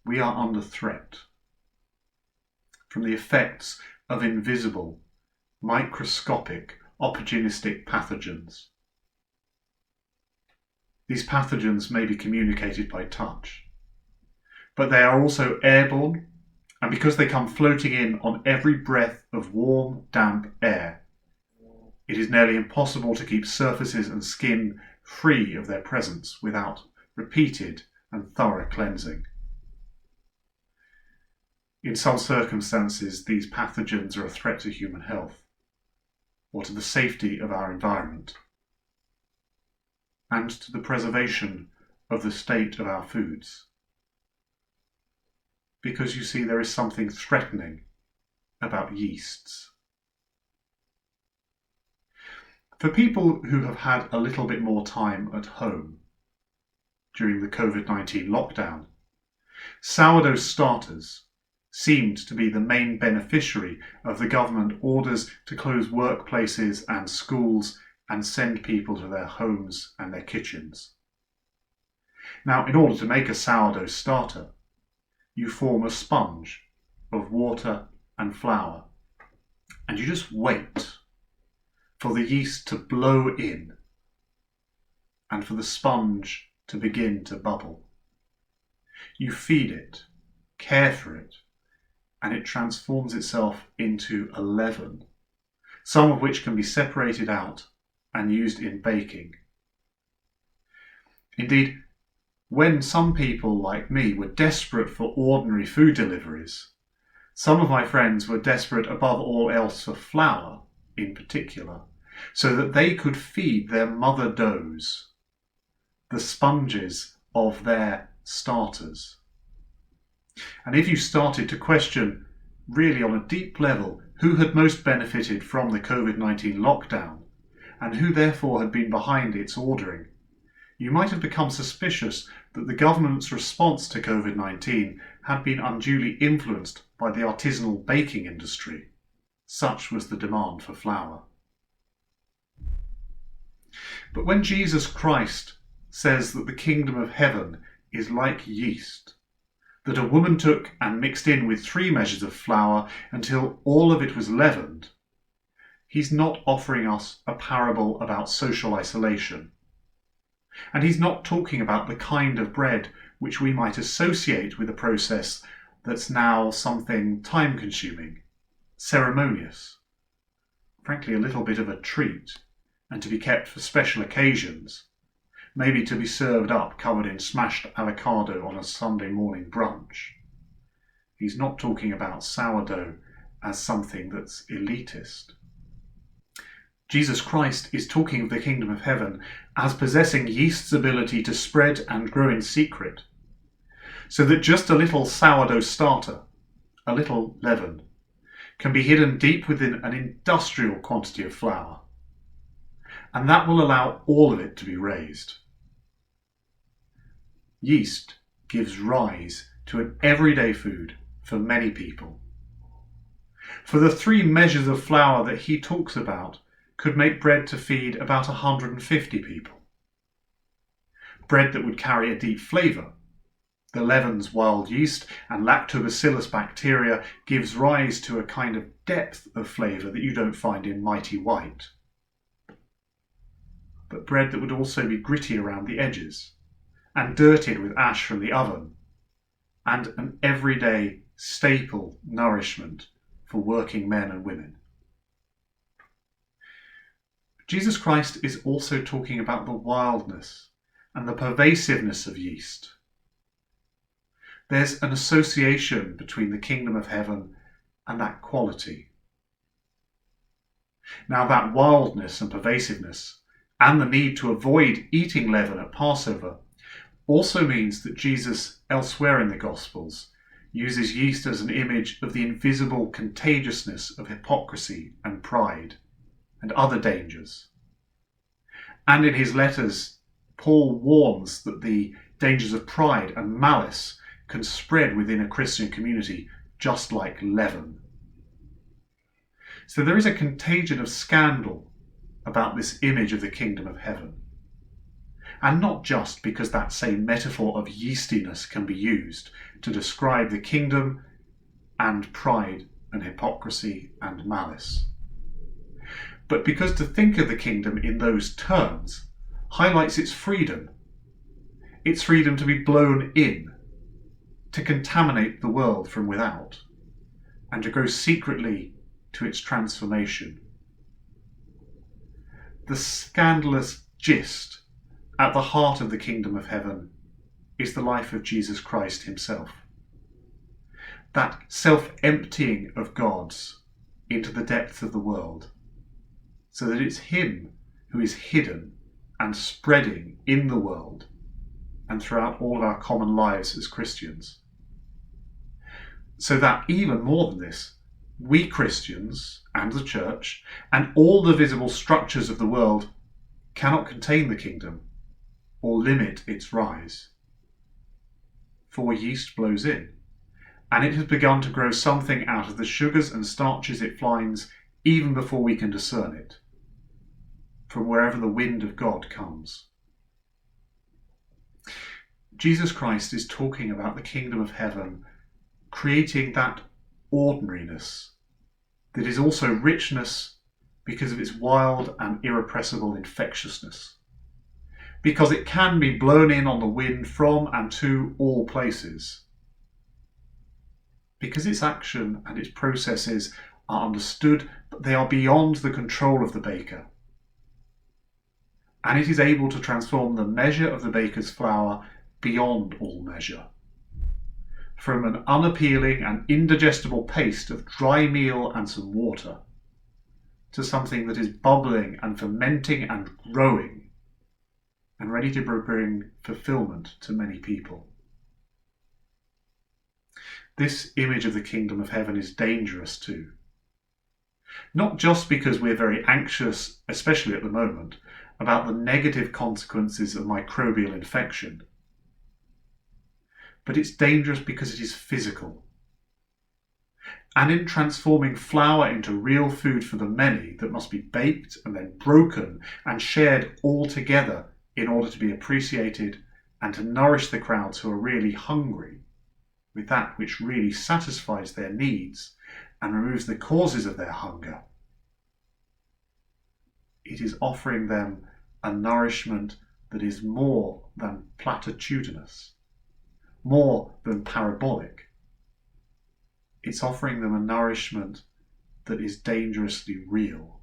we are under threat from the effects of invisible, microscopic, opportunistic pathogens. These pathogens may be communicated by touch, but they are also airborne, and because they come floating in on every breath of warm, damp air, it is nearly impossible to keep surfaces and skin free of their presence without repeated and thorough cleansing. In some circumstances, these pathogens are a threat to human health or to the safety of our environment and to the preservation of the state of our foods. Because you see, there is something threatening about yeasts. For people who have had a little bit more time at home during the COVID-19 lockdown, sourdough starters seemed to be the main beneficiary of the government orders to close workplaces and schools and send people to their homes and their kitchens. Now, in order to make a sourdough starter, you form a sponge of water and flour, and you just wait for the yeast to blow in and for the sponge to begin to bubble. You feed it, care for it, and it transforms itself into a leaven, some of which can be separated out and used in baking. Indeed, when some people like me were desperate for ordinary food deliveries, some of my friends were desperate above all else for flour in particular, so that they could feed their mother doughs, the sponges of their starters. And if you started to question, really on a deep level, who had most benefited from the COVID-19 lockdown, and who therefore had been behind its ordering, you might have become suspicious that the government's response to COVID-19 had been unduly influenced by the artisanal baking industry. Such was the demand for flour. But when Jesus Christ says that the kingdom of heaven is like yeast, that a woman took and mixed in with 3 measures of flour until all of it was leavened, he's not offering us a parable about social isolation. And he's not talking about the kind of bread which we might associate with a process that's now something time-consuming, ceremonious, frankly a little bit of a treat, and to be kept for special occasions, maybe to be served up covered in smashed avocado on a Sunday morning brunch. He's not talking about sourdough as something that's elitist. Jesus Christ is talking of the kingdom of heaven as possessing yeast's ability to spread and grow in secret, so that just a little sourdough starter, a little leaven, can be hidden deep within an industrial quantity of flour, and that will allow all of it to be raised. Yeast gives rise to an everyday food for many people. For the 3 measures of flour that he talks about could make bread to feed about 150 people. Bread that would carry a deep flavour. The leaven's wild yeast and lactobacillus bacteria gives rise to a kind of depth of flavour that you don't find in mighty white. But bread that would also be gritty around the edges and dirtied with ash from the oven, and an everyday staple nourishment for working men and women. Jesus Christ is also talking about the wildness and the pervasiveness of yeast. There's an association between the kingdom of heaven and that quality. Now, that wildness and pervasiveness and the need to avoid eating leaven at Passover also means that Jesus, elsewhere in the Gospels, uses yeast as an image of the invisible contagiousness of hypocrisy and pride and other dangers. And in his letters, Paul warns that the dangers of pride and malice can spread within a Christian community just like leaven. So there is a contagion of scandal about this image of the kingdom of heaven. and not just because that same metaphor of yeastiness can be used to describe the kingdom and pride and hypocrisy and malice, but because to think of the kingdom in those terms highlights its freedom to be blown in, to contaminate the world from without, and to go secretly to its transformation. The scandalous gist at the heart of the kingdom of heaven is the life of Jesus Christ himself. That self-emptying of God's into the depths of the world, so that it's him who is hidden and spreading in the world and throughout all of our common lives as Christians. So that even more than this, we Christians and the church and all the visible structures of the world cannot contain the kingdom or limit its rise. For yeast blows in, and it has begun to grow something out of the sugars and starches it finds even before we can discern it, from wherever the wind of God comes. Jesus Christ is talking about the kingdom of heaven creating that ordinariness that is also richness because of its wild and irrepressible infectiousness, because it can be blown in on the wind from and to all places, because its action and its processes are understood, but they are beyond the control of the baker, and it is able to transform the measure of the baker's flour beyond all measure, from an unappealing and indigestible paste of dry meal and some water, to something that is bubbling and fermenting and growing and ready to bring fulfillment to many people. This image of the kingdom of heaven is dangerous too. Not just because we're very anxious, especially at the moment, about the negative consequences of microbial infection, but it's dangerous because it is physical. And in transforming flour into real food for the many that must be baked and then broken and shared all together in order to be appreciated and to nourish the crowds who are really hungry with that which really satisfies their needs and removes the causes of their hunger, it is offering them a nourishment that is more than platitudinous, more than parabolic. It's offering them a nourishment that is dangerously real.